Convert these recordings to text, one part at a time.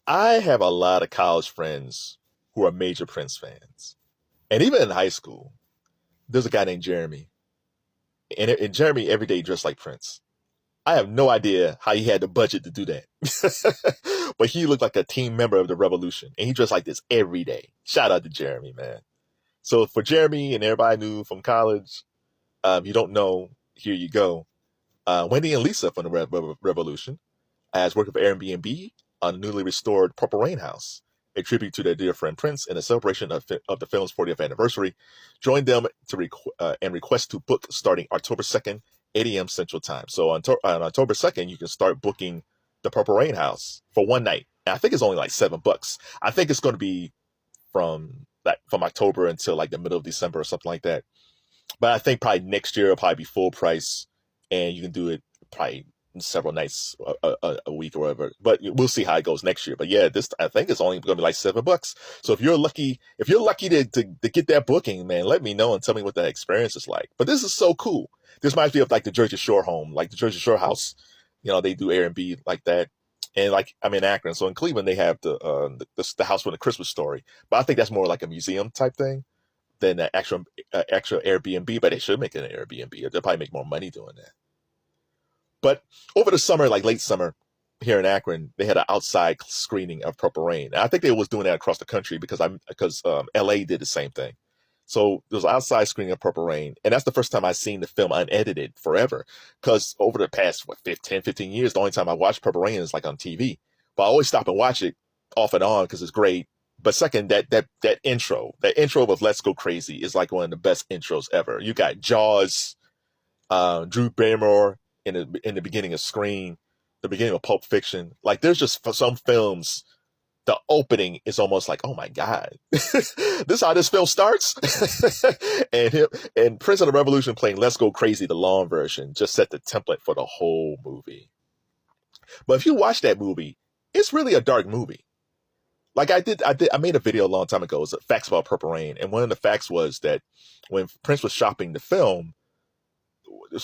I have a lot of college friends who are major Prince fans. And even in high school, there's a guy named Jeremy. And Jeremy every day dressed like Prince. I have no idea how he had the budget to do that. But he looked like a team member of the revolution. And he dressed like this every day. Shout out to Jeremy, man. So for Jeremy and everybody I knew from college, you don't know, here you go. Wendy and Lisa from the Revolution as working for Airbnb on a newly restored Purple Rain house, a tribute to their dear friend Prince in a celebration of the film's 40th anniversary. Join them to and request to book starting October 2nd, 8 a.m. Central Time. So on October 2nd, you can start booking the Purple Rain house for one night. And I think it's only like $7. I think it's going to be from October until like the middle of December or something like that. But I think probably next year it'll probably be full price, and you can do it probably several nights a week or whatever. But we'll see how it goes next year. But yeah, this I think it's only going to be like $7. So if you're lucky to get that booking, man, let me know and tell me what that experience is like. But this is so cool. This reminds me of like the Jersey Shore home, like the Jersey Shore house. You know, they do Airbnb like that. And like I'm in Akron, so in Cleveland they have the house with a Christmas story. But I think that's more like a museum type thing than an actual Airbnb. But they should make it an Airbnb. They'll probably make more money doing that. But over the summer, like late summer, here in Akron, they had an outside screening of Purple Rain. And I think they was doing that across the country because LA did the same thing. So there was an outside screening of Purple Rain, and that's the first time I've seen the film unedited forever. Because over the past 15 years, the only time I watched Purple Rain is like on TV. But I always stop and watch it off and on because it's great. But second, that intro of "Let's Go Crazy" is like one of the best intros ever. You got Jaws, Drew Barrymore in the beginning of Scream, the beginning of Pulp Fiction. Like there's just for some films, the opening is almost like, oh my God, this is how this film starts. and Prince of the Revolution playing "Let's Go Crazy," the long version, just set the template for the whole movie. But if you watch that movie, it's really a dark movie. Like I made a video a long time ago. It was facts about Purple Rain, and one of the facts was that when Prince was shopping the film,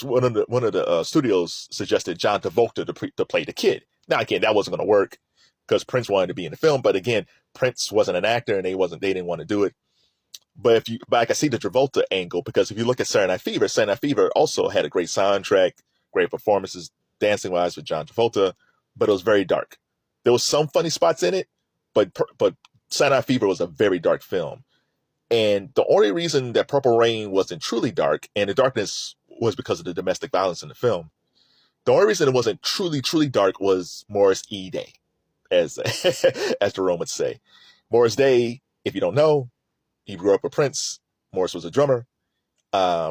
one of the studios suggested John Travolta to play the kid. Now again, that wasn't going to work because Prince wanted to be in the film, but again, Prince wasn't an actor, and they didn't want to do it. But I can see the Travolta angle because if you look at Saturday Night Fever also had a great soundtrack, great performances, dancing wise with John Travolta, but it was very dark. There was some funny spots in it, but Saturday Night Fever was a very dark film. And the only reason that Purple Rain wasn't truly dark, and the darkness was because of the domestic violence in the film. The only reason it wasn't truly, truly dark was Morris E. Day, as Jerome would say. Morris Day, if you don't know, he grew up with Prince. Morris was a drummer.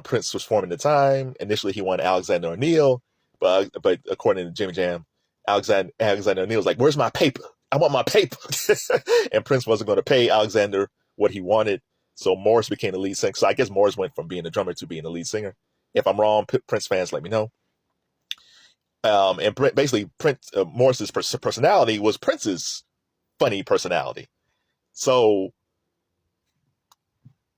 Prince was forming at the time. Initially, he wanted Alexander O'Neal, but according to Jimmy Jam, Alexander O'Neal was like, "Where's my paper? I want my paper." And Prince wasn't going to pay Alexander what he wanted, so Morris became the lead singer. So I guess Morris went from being a drummer to being the lead singer. If I'm wrong, Prince fans, let me know. And basically, Morris's personality was Prince's funny personality. So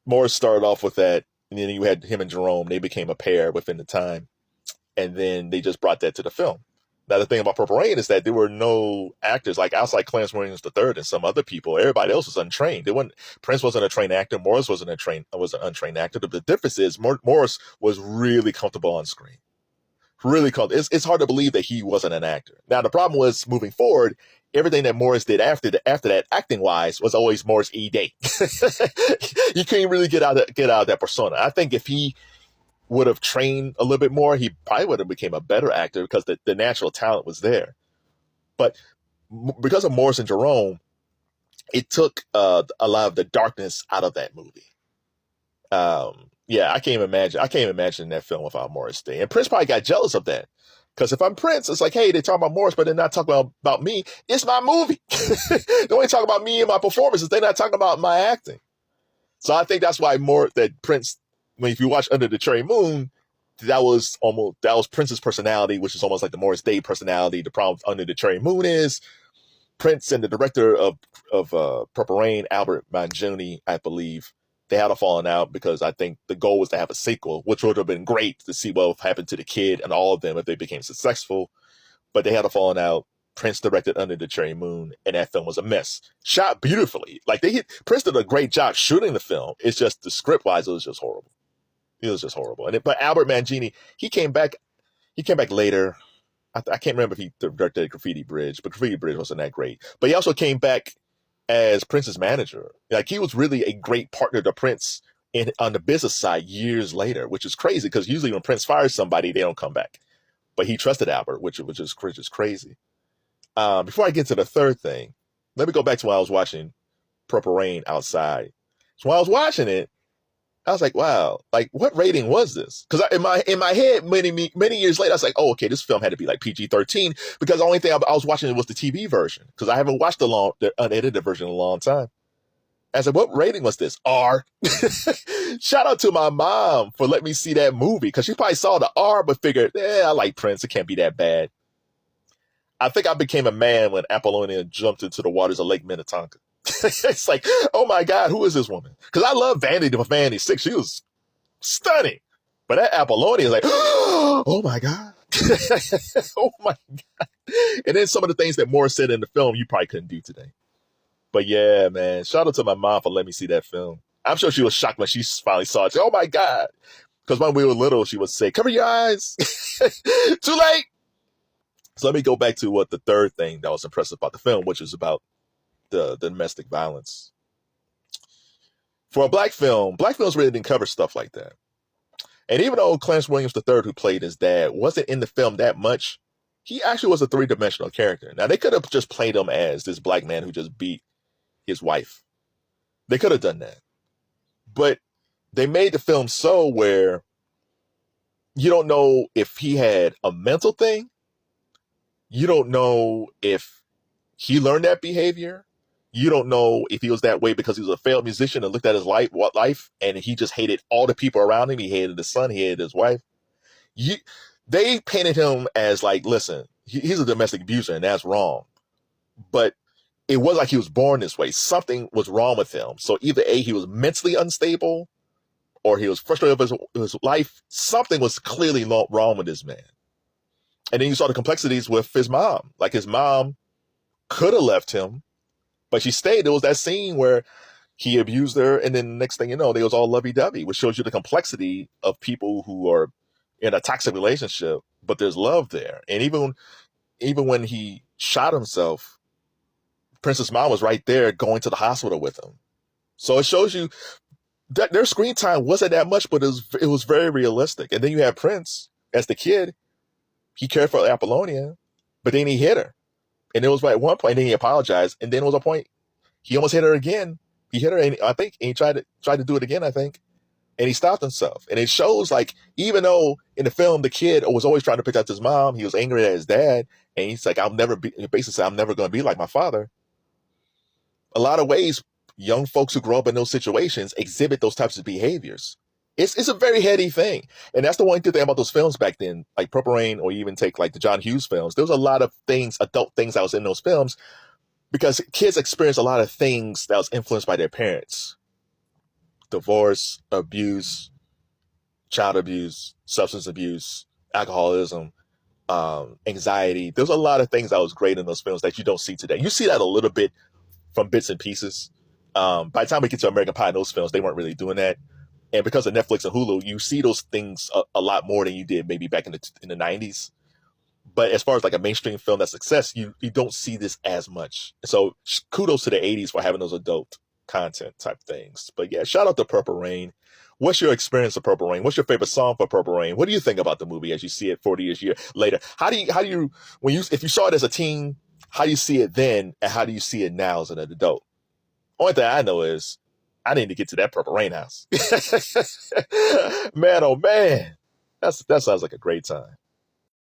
Morris started off with that, and then you had him and Jerome. They became a pair within the time, and then they just brought that to the film. Now, the thing about Purple Rain is that there were no actors, like outside Clarence Williams III and some other people. Everybody else was untrained. Prince wasn't a trained actor. Morris was an untrained actor. The difference is Morris was really comfortable on screen. Really comfortable. It's hard to believe that he wasn't an actor. Now, the problem was moving forward, everything that Morris did after that, acting wise, was always Morris E. Day. You can't really get out of that persona. I think if he would have trained a little bit more, he probably would have became a better actor because the natural talent was there. But because of Morris and Jerome, it took a lot of the darkness out of that movie. Yeah, I can't even imagine that film without Morris Day. And Prince probably got jealous of that. Because if I'm Prince, it's like, hey, they're talking about Morris, but they're not talking about me. It's my movie. They only talk about me and my performances. They're not talking about my acting. So I think that's why that Prince, if you watch Under the Cherry Moon, that was Prince's personality, which is almost like the Morris Day personality. The problem with Under the Cherry Moon is Prince and the director of Purple Rain, Albert Mangione, I believe, they had a falling out because I think the goal was to have a sequel, which would have been great to see what happened to the kid and all of them if they became successful. But they had a falling out, Prince directed Under the Cherry Moon, and that film was a mess. Shot beautifully. Like Prince did a great job shooting the film. It's just the script wise, it was just horrible. It was just horrible. But Albert Mangini, he came back later. I can't remember if he directed Graffiti Bridge, but Graffiti Bridge wasn't that great. But he also came back as Prince's manager. Like, he was really a great partner to Prince on the business side years later, which is crazy because usually when Prince fires somebody, they don't come back. But he trusted Albert, which is crazy. Before I get to the third thing, let me go back to when I was watching Purple Rain outside. So when I was watching it, I was like, wow, like, what rating was this? Because in my head, many years later, I was like, oh, okay, this film had to be like PG-13 because the only thing I was watching was the TV version because I haven't watched the unedited version in a long time. I said, what rating was this? R. Shout out to my mom for letting me see that movie because she probably saw the R but figured, I like Prince. It can't be that bad. I think I became a man when Apollonia jumped into the waters of Lake Minnetonka. It's like, oh my God, who is this woman? Because I love Vanity of Vanity 6. She was stunning. But that Apollonia is like, oh my God. Oh my God. And then some of the things that Morris said in the film, you probably couldn't do today. But yeah, man, shout out to my mom for letting me see that film. I'm sure she was shocked when she finally saw it. She, oh my God. Because when we were little, she would say, cover your eyes. Too late. So let me go back to what the third thing that was impressive about the film, which is about the domestic violence. For a black films really didn't cover stuff like that. And even though Clarence Williams III, who played his dad, wasn't in the film that much, he actually was a three-dimensional character. Now, they could have just played him as this black man who just beat his wife. They could have done that. But they made the film so where you don't know if he had a mental thing. You don't know if he learned that behavior. You don't know if he was that way because he was a failed musician and looked at his life and he just hated all the people around him. He hated his son. He hated his wife. They painted him as like, listen, he's a domestic abuser and that's wrong. But it was like he was born this way. Something was wrong with him. So either A, he was mentally unstable or he was frustrated with his life. Something was clearly wrong with this man. And then you saw the complexities with his mom. Like, his mom could have left him, but she stayed. There was that scene where he abused her, and then next thing you know, they was all lovey-dovey, which shows you the complexity of people who are in a toxic relationship, but there's love there. And even when he shot himself, Prince's mom was right there going to the hospital with him. So it shows you that their screen time wasn't that much, but it was very realistic. And then you have Prince as the kid. He cared for Apollonia, but then he hit her. And it was at one point, and then he apologized. And then it was a point, he almost hit her again. He hit her, and he tried to do it again, I think. And he stopped himself. And it shows, like, even though in the film, the kid was always trying to protect his mom, he was angry at his dad. And he's like, I'm never going to be like my father. A lot of ways, young folks who grow up in those situations exhibit those types of behaviors. It's a very heady thing. And that's the one good thing about those films back then, like Purple Rain, or even take like the John Hughes films. There was a lot of things, adult things that was in those films because kids experience a lot of things that was influenced by their parents. Divorce, abuse, child abuse, substance abuse, alcoholism, anxiety. There's a lot of things that was great in those films that you don't see today. You see that a little bit from bits and pieces. By the time we get to American Pie and those films, they weren't really doing that. And because of Netflix and Hulu, you see those things a lot more than you did maybe back in the 90s. But as far as like a mainstream film that's success, you don't see this as much. So kudos to the 80s for having those adult content type things. But yeah, shout out to Purple Rain. What's your experience of Purple Rain? What's your favorite song for Purple Rain? What do you think about the movie as you see it 40 years later? How do you if you saw it as a teen, how do you see it then, and how do you see it now as an adult? Only thing I know is I need to get to that Purple Rain house. Man, oh man, that sounds like a great time.